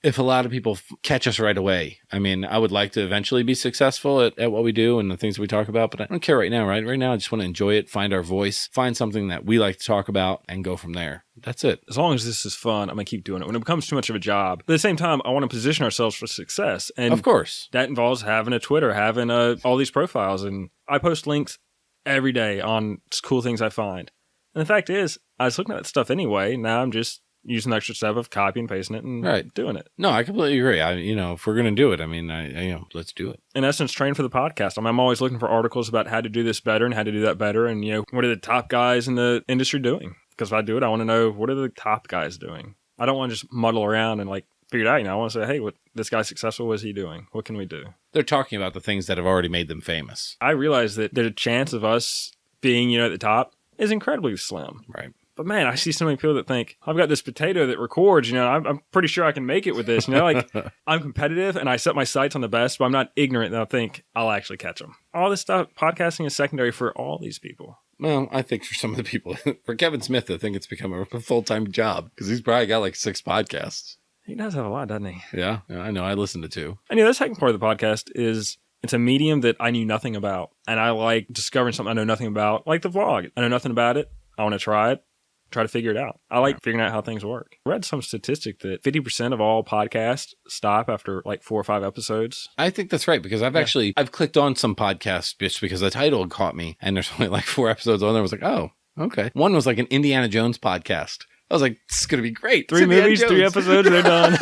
if a lot of people catch us right away. I mean, I would like to eventually be successful at what we do and the things that we talk about, but I don't care right now, right? Right now, I just want to enjoy it, find our voice, find something that we like to talk about, and go from there. That's it. As long as this is fun, I'm going to keep doing it. When it becomes too much of a job, but at the same time, I want to position ourselves for success. And of course, that involves having a Twitter, having all these profiles. And I post links every day on cool things I find. And the fact is, I was looking at that stuff anyway. Now I'm just using the extra step of copying and pasting it and doing it. No, I completely agree. If we're going to do it, let's do it. In essence, train for the podcast. I'm always looking for articles about how to do this better and how to do that better. And, what are the top guys in the industry doing? Because if I do it, I want to know, what are the top guys doing? I don't want to just muddle around and figure it out. I want to say, hey, what this guy's successful, what is he doing? What can we do? They're talking about the things that have already made them famous. I realize that the chance of us being, at the top is incredibly slim. Right. But man, I see so many people that think, I've got this potato that records, I'm pretty sure I can make it with this. I'm competitive and I set my sights on the best, but I'm not ignorant that I think I'll actually catch them. All this stuff, podcasting is secondary for all these people. Well, I think for some of the people, for Kevin Smith, I think it's become a full-time job because he's probably got 6 podcasts. He does have a lot, doesn't he? Yeah, I know. I listened to 2. And the second part of the podcast is it's a medium that I knew nothing about. And I like discovering something I know nothing about, like the vlog. I know nothing about it. I want to try it, try to figure it out. I like figuring out how things work. I read some statistic that 50% of all podcasts stop after like 4 or 5 episodes. I think that's right, because I've clicked on some podcasts just because the title caught me, and there's only like 4 episodes on there. I was like, oh, okay. One was like an Indiana Jones podcast. I was like, this is going to be great. 3 movies, 3 episodes, they're done.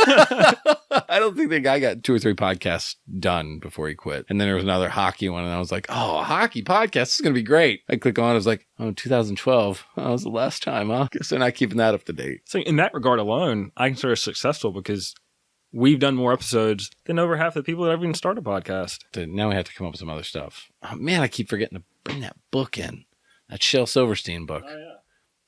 I don't think the guy got 2 or 3 podcasts done before he quit. And then there was another hockey one, and I was like, oh, a hockey podcast, this is going to be great. I click on, I was like, oh, 2012. Oh, that was the last time, huh? Guess they're not keeping that up to date. So in that regard alone, I consider us successful because we've done more episodes than over half the people that ever even start a podcast. Now we have to come up with some other stuff. Oh, man, I keep forgetting to bring that book in. That Shel Silverstein book. Oh, yeah.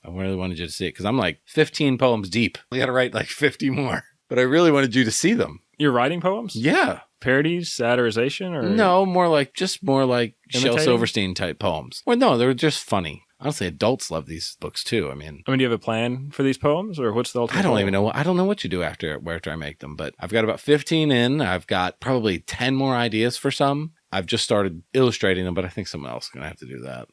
I really wanted you to see it because I'm like 15 poems deep. I got to write like 50 more. But I really wanted you to see them. You're writing poems? Yeah. Parodies, satirization, or no, more like Shel Silverstein type poems. Well, no, they're just funny. Honestly, adults love these books too. I mean, do you have a plan for these poems, or what's the ultimate? I don't even know. I don't know what you do after I make them, but I've got about 15 in. I've got probably 10 more ideas for some. I've just started illustrating them, but I think someone else is going to have to do that.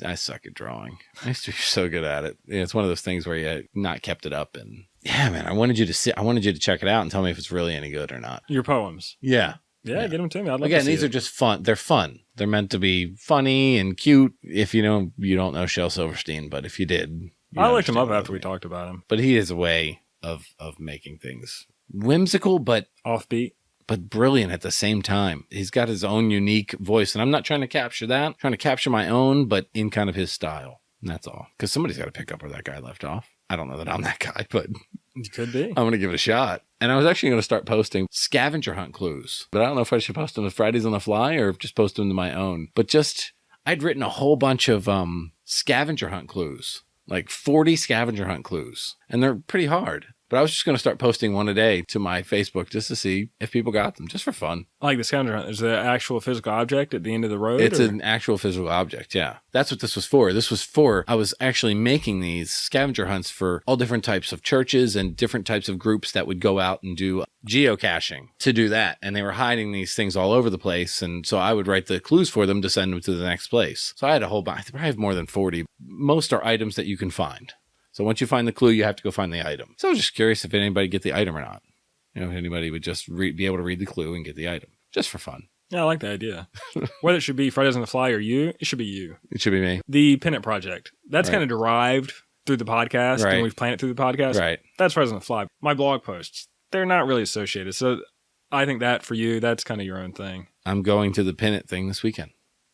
I suck at drawing. I used to be so good at it. It's one of those things where you not kept it up. And yeah, man, I wanted you to check it out and tell me if it's really any good or not. Your poems. Yeah. Yeah, get them to me. I'd love Again, to see these are just fun. They're fun. They're meant to be funny and cute. If you don't know Shel Silverstein, but if you did, I looked him up after we talked about him. But he has a way of making things whimsical, but offbeat, but brilliant at the same time. He's got his own unique voice, and I'm not trying to capture that. I'm trying to capture my own, but in kind of his style. And that's all. Because somebody's got to pick up where that guy left off. I don't know that I'm that guy, but you could be. I'm going to give it a shot. And I was actually going to start posting scavenger hunt clues, but I don't know if I should post them to Fridays on the Fly or just post them to my own. But I'd written a whole bunch of scavenger hunt clues, like 40 scavenger hunt clues, and they're pretty hard. But I was just going to start posting one a day to my Facebook just to see if people got them, just for fun. Like the scavenger hunt, is the actual physical object at the end of the road? It's an actual physical object, yeah. That's what this was for. I was actually making these scavenger hunts for all different types of churches and different types of groups that would go out and do geocaching to do that. And they were hiding these things all over the place. And so I would write the clues for them to send them to the next place. So I had a whole bunch. I probably have more than 40. Most are items that you can find. So once you find the clue, you have to go find the item. So I was just curious if anybody get the item or not. If anybody would just be able to read the clue and get the item. Just for fun. Yeah, I like the idea. Whether it should be Fridays on the Fly or you, it should be you. It should be me. The Pennant Project. That's kind of derived through the podcast, and we've planned it through the podcast. Right. That's Fridays on the Fly. My blog posts, they're not really associated. So I think that for you, that's kind of your own thing. I'm going to the Pennant thing this weekend.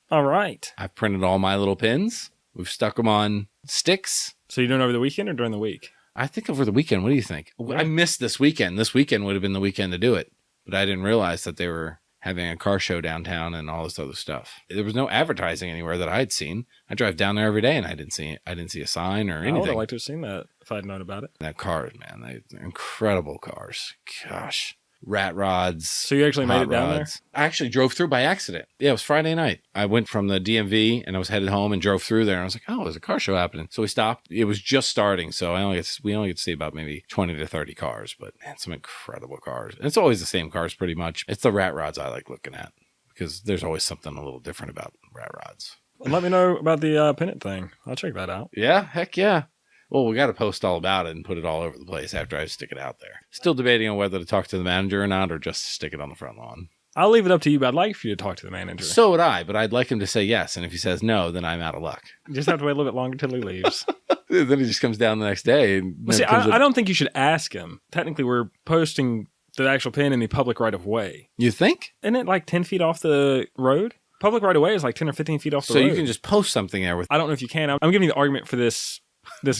All right. I've printed all my little pins. We've stuck them on sticks. So you're doing it over the weekend or during the week? I think over the weekend. What do you think? Yeah. I missed this weekend. This weekend would have been the weekend to do it. But I didn't realize that they were having a car show downtown and all this other stuff. There was no advertising anywhere that I'd seen. I drive down there every day and I didn't see it. I didn't see a sign or anything. I would have liked to have seen that if I'd known about it. That cars, man. They're incredible cars. Gosh. Rat rods. So you actually made it down there? I actually drove through by accident. Yeah, it was Friday night. I went from the DMV and I was headed home and drove through there. And I was like, oh, there's a car show happening. So we stopped. It was just starting. So we only get to see about maybe 20 to 30 cars. But man, some incredible cars. And it's always the same cars pretty much. It's the rat rods I like looking at because there's always something a little different about rat rods. And let me know about the Pennant thing. I'll check that out. Yeah, heck yeah. Well, we got to post all about it and put it all over the place after I stick it out there. Still debating on whether to talk to the manager or not, or just stick it on the front lawn. I'll leave it up to you, but I'd like for you to talk to the manager. So would I, but I'd like him to say yes. And if he says no, then I'm out of luck. You just have to wait a little bit longer till he leaves. Then he just comes down the next day. And see, I don't think you should ask him. Technically, we're posting the actual pin in the public right of way. You think? Isn't it like 10 feet off the road? Public right of way is like 10 or 15 feet off the road. So you can just post something there with. I don't know if you can. I'm giving you the argument for this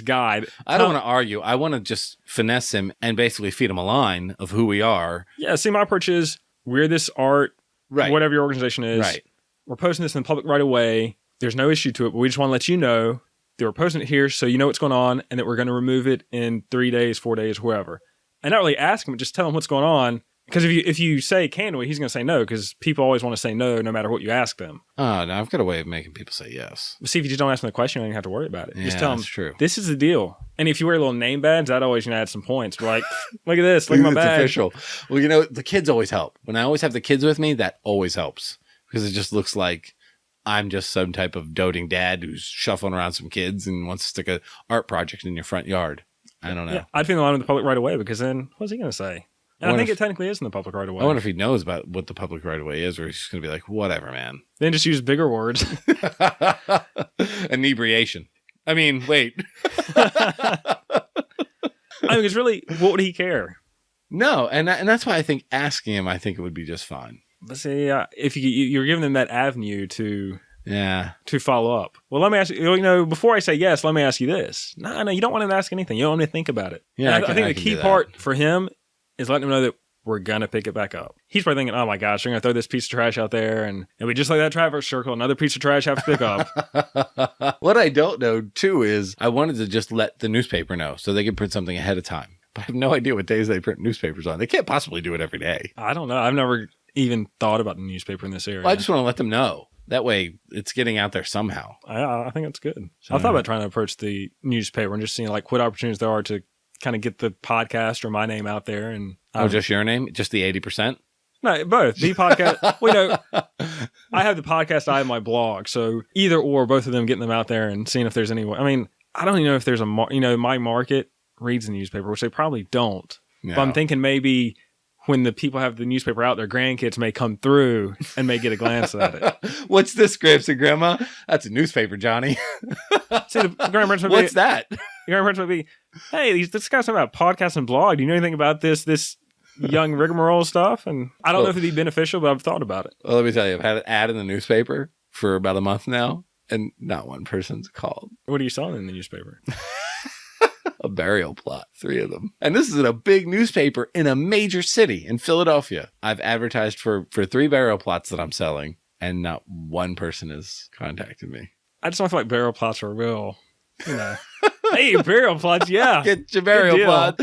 guide. I don't want to argue. I want to just finesse him and basically feed him a line of who we are. Yeah, see, my approach is we're this art, whatever your organization is. Right. We're posting this in the public right away. There's no issue to it, but we just want to let you know that we're posting it here so you know what's going on and that we're going to remove it in 3 days, 4 days, wherever. And not really ask him, just tell him what's going on. Because if you say can we, he's going to say no, because people always want to say no matter what you ask them. Oh, no, I've got a way of making people say yes. But see, if you just don't ask them the question, you don't even have to worry about it. Yeah, just tell them, true. This is the deal. And if you wear little name badge, that always add some points. But like, look at this, look at my badge. It's official. Well, the kids always help. When I always have the kids with me, that always helps. Because it just looks like I'm just some type of doting dad who's shuffling around some kids and wants to stick an art project in your front yard. I don't know. Yeah, I'd feel in line with the public right away, because then what's he going to say? And I think it technically is in the public right away. I wonder if he knows about what the public right away is, or he's just going to be like, whatever, man. Then just use bigger words. Inebriation. I mean, wait. I mean, it's really, what would he care? No, and that's why I think asking him, I think it would be just fine. But see, if you're giving them that avenue to follow up. Well, let me ask you, before I say yes, let me ask you this. No, you don't want him to ask anything. You don't want him to think about it. Yeah, I think the key part for him is letting him know that we're going to pick it back up. He's probably thinking, oh my gosh, they're going to throw this piece of trash out there. And we just like that traffic circle, another piece of trash I have to pick up. What I don't know, too, is I wanted to just let the newspaper know so they could print something ahead of time. But I have no idea what days they print newspapers on. They can't possibly do it every day. I don't know. I've never even thought about the newspaper in this area. Well, I just want to let them know. That way, it's getting out there somehow. I think that's good. So I thought about trying to approach the newspaper and just seeing like what opportunities there are to kind of get the podcast or my name out there. And just your name? Just the 80%? No, both. The podcast. I have the podcast. I have my blog. So either or, both of them, getting them out there and seeing if there's any way. I mean, I don't even know if there's my market reads the newspaper, which they probably don't. No. But I'm thinking maybe when the people have the newspaper out, their grandkids may come through and may get a glance at it. What's this, Gramps and Grandma? That's a newspaper, Johnny. See, the grandparents would What's that? The grandparents would be, hey, this guy's talking about podcast and blog. Do you know anything about this young rigmarole stuff? And I don't know if it'd be beneficial, but I've thought about it. Well, let me tell you, I've had an ad in the newspaper for about a month now, and not one person's called. What are you selling in the newspaper? A burial plot, 3 of them. And this is in a big newspaper in a major city in Philadelphia. I've advertised for 3 burial plots that I'm selling, and not one person has contacted me. I just don't feel like burial plots are real, Hey, burial plots, yeah. Get your burial plot.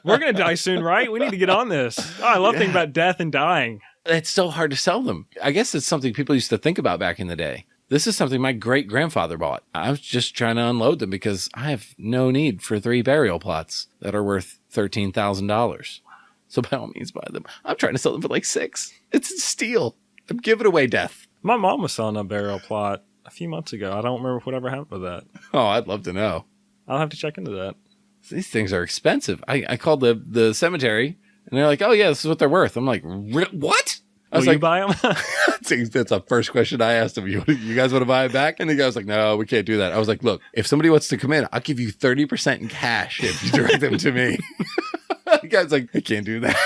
We're going to die soon, right? We need to get on this. Oh, I love thinking about death and dying. It's so hard to sell them. I guess it's something people used to think about back in the day. This is something my great-grandfather bought. I was just trying to unload them because I have no need for 3 burial plots that are worth $13,000. So by all means, buy them. I'm trying to sell them for like 6. It's a steal. I'm giving away death. My mom was selling a burial plot a few months ago. I don't remember whatever happened with that. Oh, I'd love to know. I'll have to check into that. These things are expensive. I called the cemetery, and they're like, oh, yeah, this is what they're worth. I'm like, what? I was Will like, you buy them? That's the first question I asked him. You guys want to buy it back? And the guy was like, no, we can't do that. I was like, look, if somebody wants to come in, I'll give you 30% in cash if you direct them to me. The guy's like, I can't do that.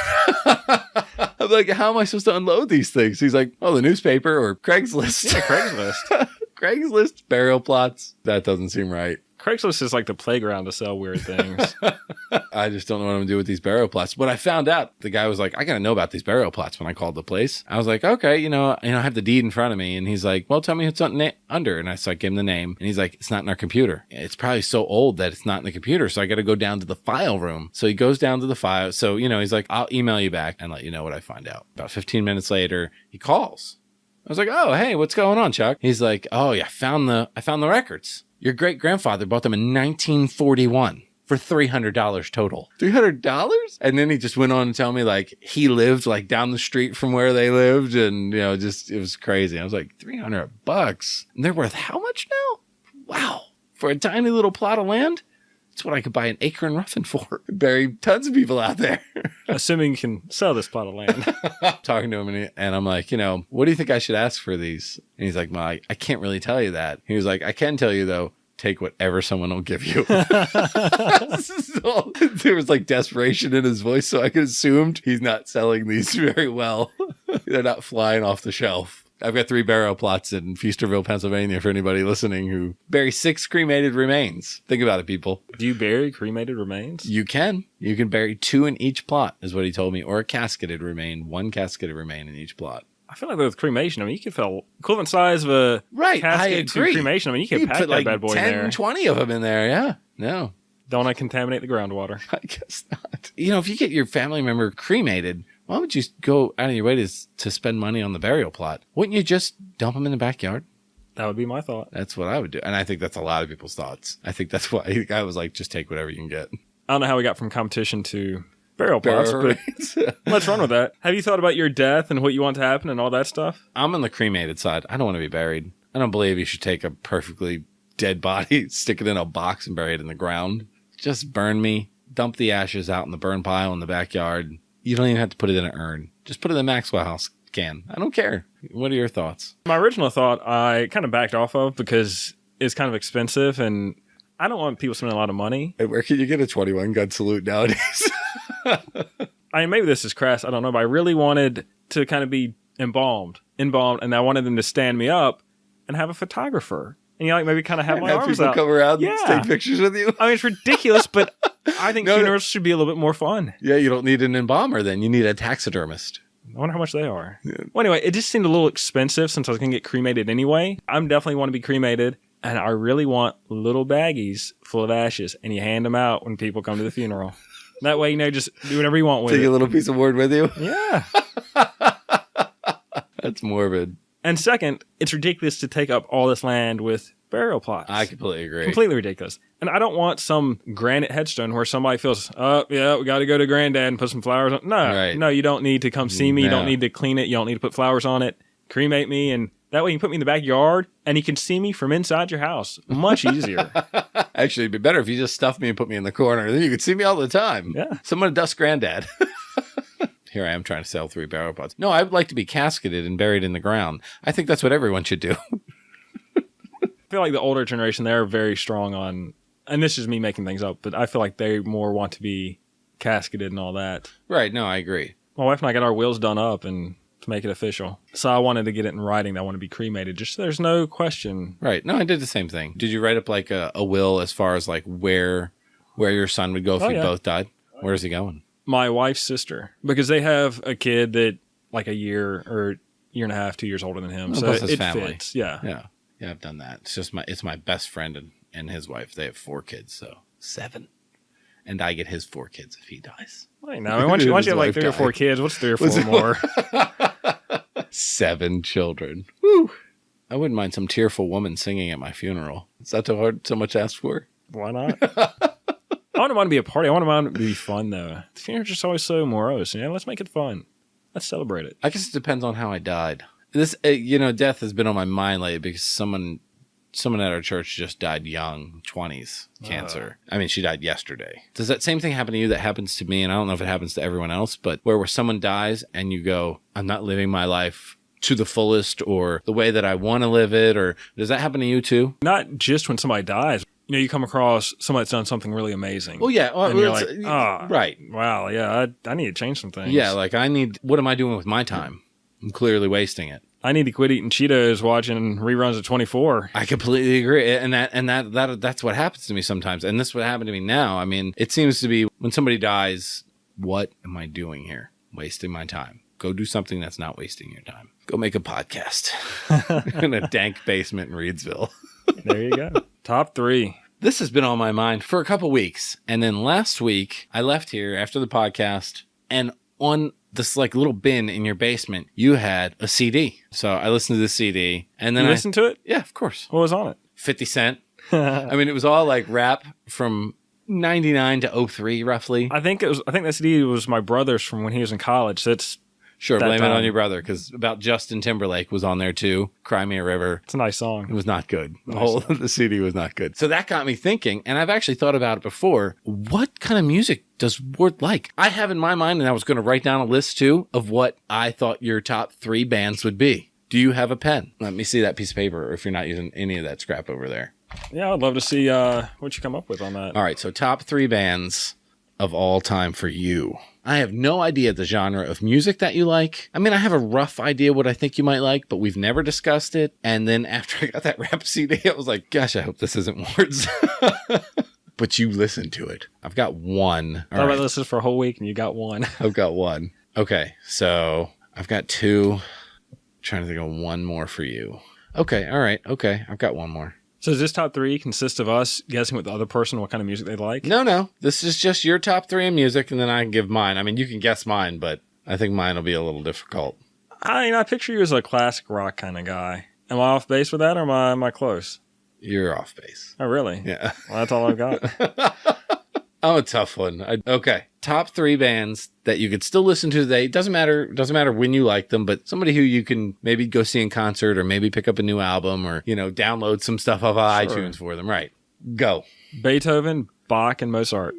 I'm like, how am I supposed to unload these things? He's like, oh, the newspaper or Craigslist. Yeah, Craigslist. Craigslist, burial plots. That doesn't seem right. Craigslist is like the playground to sell weird things. I just don't know what I'm going to do with these burial plots. When I found out, the guy was like, I got to know about these burial plots when I called the place. I was like, okay, I have the deed in front of me. And he's like, well, tell me what's under. And I gave him the name. And he's like, it's not in our computer. It's probably so old that it's not in the computer. So I got to go down to the file room. So he goes down to the file. So, he's like, I'll email you back and let you know what I find out. About 15 minutes later, he calls. I was like, oh, hey, what's going on, Chuck? He's like, oh, yeah, I found the records. Your great-grandfather bought them in 1941 for $300 total. $300? And then he just went on to tell me, like, he lived, like, down the street from where they lived. And, it was crazy. I was like, $300? And they're worth how much now? Wow. For a tiny little plot of land? That's what I could buy an acre in Ruffin for. Bury tons of people out there. Assuming you can sell this plot of land. Talking to him, and I'm like, what do you think I should ask for these? And he's like, well, I can't really tell you that. He was like, I can tell you, though, take whatever someone will give you. So, there was like desperation in his voice, so I assumed he's not selling these very well. They're not flying off the shelf. I've got 3 burial plots in Feasterville, Pennsylvania, for anybody listening who bury 6 cremated remains. Think about it, people. Do you bury cremated remains? You can. You can bury 2 in each plot, is what he told me, or a casketed remain, 1 casketed remain in each plot. I feel like with cremation, you could fill equivalent size of a casket to cremation. You can pack put that bad boy 10, in there. 20 of them in there, yeah. No. Don't I contaminate the groundwater? I guess not. If you get your family member cremated, Why would you go out of your way to spend money on the burial plot? Wouldn't you just dump them in the backyard? That would be my thought. That's what I would do. And I think that's a lot of people's thoughts. I think that's why I was like, just take whatever you can get. I don't know how we got from competition to burial plots, but let's run with that. Have you thought about your death and what you want to happen and all that stuff? I'm on the cremated side. I don't want to be buried. I don't believe you should take a perfectly dead body, stick it in a box and bury it in the ground. Just burn me. Dump the ashes out in the burn pile in the backyard. You don't even have to put it in an urn. Just put it in the Maxwell House can. I don't care. What are your thoughts? My original thought I kind of backed off of because it's kind of expensive and I don't want people spending a lot of money. Hey, where can you get a 21 gun salute nowadays? I mean, maybe this is crass. I don't know, but I really wanted to kind of be embalmed, and I wanted them to stand me up and have a photographer. And you know, like maybe kind of have my arms out. Come around and take pictures with you. I mean, it's ridiculous, but I think funerals should be a little bit more fun. Yeah, you don't need an embalmer then. You need a taxidermist. I wonder how much they are. Yeah. Well, anyway, it just seemed a little expensive since I was going to get cremated anyway. I'm definitely want to be cremated, and I really want little baggies full of ashes, and you hand them out when people come to the funeral. That way, you know, just do whatever you want with it. Take a little piece of wood with you? Yeah. That's morbid. And second, it's ridiculous to take up all this land with burial plots. I completely agree. Completely ridiculous. And I don't want some granite headstone where somebody feels, oh, yeah, we got to go to Granddad and put some flowers on. No, you don't need to come see me. You don't need to clean it. You don't need to put flowers on it. Cremate me, and that way you can put me in the backyard, and you can see me from inside your house. Much easier. Actually, it'd be better if you just stuffed me and put me in the corner. Then you could see me all the time. Yeah. Someone dust Granddad. Here I am trying to sell 3 burial plots. No, I would like to be casketed and buried in the ground. I think that's what everyone should do. I feel like the older generation, they're very strong on, and this is me making things up, but I feel like they more want to be casketed and all that. Right. No, I agree. My wife and I got our wills done up and to make it official. So I wanted to get it in writing that I want to be cremated. Just so there's no question. Right. No, I did the same thing. Did you write up like a will as far as like where your son would go if you both died? Where is he going? My wife's sister, because they have a kid that like a year or year and a half, 2 years older than him. So it family. Fits. Yeah. Yeah. Yeah, I've done that. It's my best friend and his wife. They have 4 kids, so 7. And I get his 4 kids if he dies. I know. Once you have like 3 or 4 kids, what's 3 or 4 more? 7 children. Woo! I wouldn't mind some tearful woman singing at my funeral. Is that so much asked for? Why not? I don't want to be a party. I want it to be fun, though. The funeral's just always so morose. You know, let's make it fun. Let's celebrate it. I guess it depends on how I died. This, death has been on my mind lately because someone at our church just died young, 20s, cancer. I mean, she died yesterday. Does that same thing happen to you that happens to me? And I don't know if it happens to everyone else, but where someone dies and you go, I'm not living my life to the fullest or the way that I want to live it, or does that happen to you too? Not just when somebody dies. You know, you come across somebody that's done something really amazing. Well, yeah. And you're like, right. Wow, yeah, I need to change some things. Yeah, like what am I doing with my time? I'm clearly wasting it. I need to quit eating Cheetos watching reruns of 24. I completely agree. And that's what happens to me sometimes. And this is what happened to me now. I mean, it seems to be when somebody dies, what am I doing here? Wasting my time. Go do something that's not wasting your time. Go make a podcast in a dank basement in Reedsville. There you go. Top 3. This has been on my mind for a couple weeks. And then last week, I left here after the podcast, and on this like little bin in your basement, you had a CD. So I listened to the CD, and then you listened to it? Yeah, of course. What was on it? 50 Cent. I mean, it was all like rap from 99 to 03, roughly. I think that CD was my brother's from when he was in college. So it's sure, blame it on your brother, because about Justin Timberlake was on there too. Cry Me a River. It's a nice song. It was not good. The CD was not good. So that got me thinking, and I've actually thought about it before. What kind of music does Ward like? I have in my mind, and I was going to write down a list too of what I thought your top 3 bands would be. Do you have a pen? Let me see that piece of paper, if you're not using any of that scrap over there. Yeah, I'd love to see what you come up with on that. All right, so top 3 bands of all time for you. I have no idea the genre of music that you like. I mean, I have a rough idea what I think you might like, but we've never discussed it. And then after I got that rap CD, I was like, gosh, I hope this isn't Ward's. But you listened to it. I've got one. All right, this is for a whole week, and you got one. I've got one. Okay, so I've got 2. I'm trying to think of one more for you. Okay, all right. Okay, I've got one more. So does this top 3 consist of us guessing with the other person what kind of music they like? No. This is just your top 3 in music, and then I can give mine. I mean, you can guess mine, but I think mine will be a little difficult. I picture you as a classic rock kind of guy. Am I off base with that, or am I close? You're off base. Oh, really? Yeah. Well, that's all I've got. I'm a tough one. Okay. Top 3 bands that you could still listen to today. Doesn't matter when you like them, but somebody who you can maybe go see in concert or maybe pick up a new album or, download some stuff off of iTunes for them. Right. Go. Beethoven, Bach, and Mozart.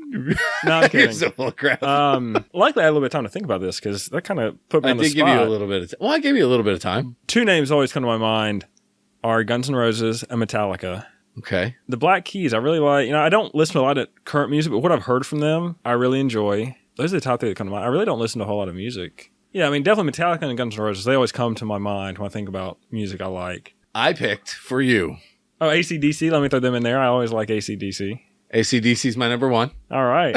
No, I'm kidding. You're so full of crap. Luckily, I had a little bit of time to think about this because that kind of put me on the spot. I did give you a little bit of time. Well, I gave you a little bit of time. 2 names always come to my mind are Guns N' Roses and Metallica. Okay. The Black Keys, I really like. I don't listen to a lot of current music, but what I've heard from them, I really enjoy. Those are the top 3 that come to mind. I really don't listen to a whole lot of music. Yeah, I mean, definitely Metallica and Guns N' Roses. They always come to my mind when I think about music I like. I picked for you. Oh, AC/DC. Let me throw them in there. I always like AC/DC. AC/DC is my number 1. All right.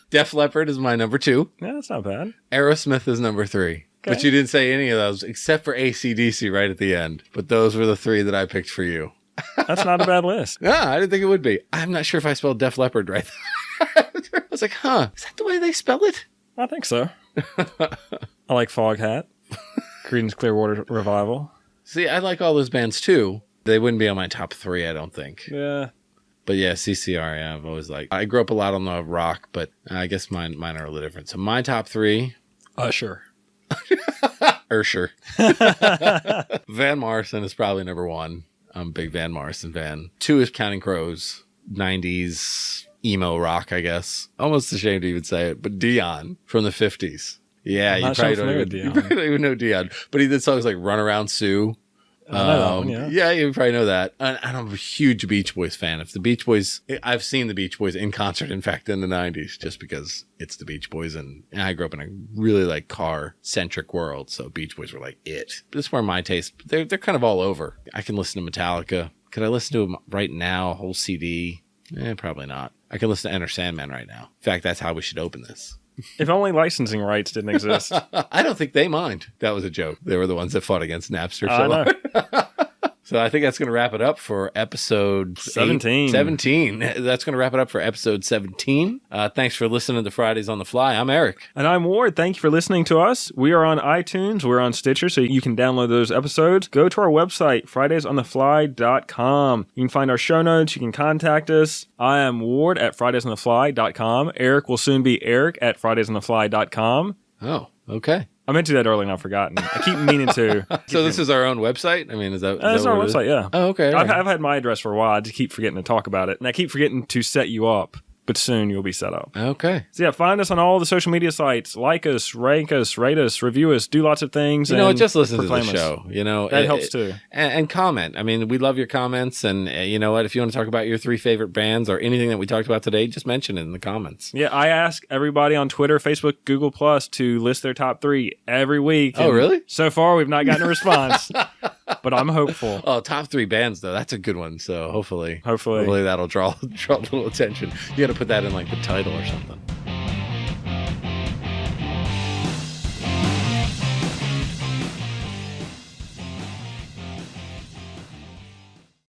Def Leppard is my number 2. Yeah, that's not bad. Aerosmith is number 3. Okay. But you didn't say any of those except for AC/DC right at the end. But those were the 3 that I picked for you. That's not a bad list. No, I didn't think it would be. I'm not sure if I spelled Def Leppard right. I was like, is that the way they spell it? I think so. I like Foghat. Creedence Clearwater Revival. See, I like all those bands too. They wouldn't be on my top 3, I don't think. Yeah. But yeah, CCR, yeah, I've always liked. I grew up a lot on the rock, but I guess mine are a little different. So my top 3. Usher. Ursher. Van Morrison is probably number 1. I'm a big Van Morrison fan. 2 is Counting Crows. 90s emo rock, I guess. Almost ashamed to even say it, but Dion from the 50s. Yeah, you probably don't even know Dion. But he did songs like Run Around Sue. I know that one, yeah. Yeah, you probably know that. And I'm a huge Beach Boys fan. If the Beach Boys, I've seen the Beach Boys in concert, in fact, in the 90s, just because it's the Beach Boys. And I grew up in a really car-centric world, so Beach Boys were it. This is where my taste, they're kind of all over. I can listen to Metallica. Could I listen to them right now, a whole CD? Probably not. I can listen to Enter Sandman right now. In fact, that's how we should open this. If only licensing rights didn't exist. I don't think they mind. That was a joke. They were the ones that fought against Napster. So I think that's going to wrap it up for episode 17. 17. That's going to wrap it up for episode 17. Thanks for listening to Fridays on the Fly. I'm Eric. And I'm Ward. Thank you for listening to us. We are on iTunes. We're on Stitcher, so you can download those episodes. Go to our website, fridaysonthefly.com. You can find our show notes. You can contact us. I am Ward at fridaysonthefly.com. Eric will soon be Eric at fridaysonthefly.com. Oh, okay. I meant to do that earlier and I've forgotten. I keep meaning to. So this is our own website? I mean, is that that's our website, yeah. Oh, okay. I've had my address for a while. I just keep forgetting to talk about it. And I keep forgetting to set you up. But soon you'll be set up. Okay. So yeah, find us on all the social media sites. Like us, rank us, rate us, review us, do lots of things. Just listen to the show. That helps too. And comment. I mean, we love your comments. And you know what? If you want to talk about your 3 favorite bands or anything that we talked about today, just mention it in the comments. Yeah, I ask everybody on Twitter, Facebook, Google Plus to list their top 3 every week. Oh, really? So far, we've not gotten a response. But I'm hopeful. Oh, top 3 bands though. That's a good one. So hopefully that'll draw a little attention. You got to put that in the title or something.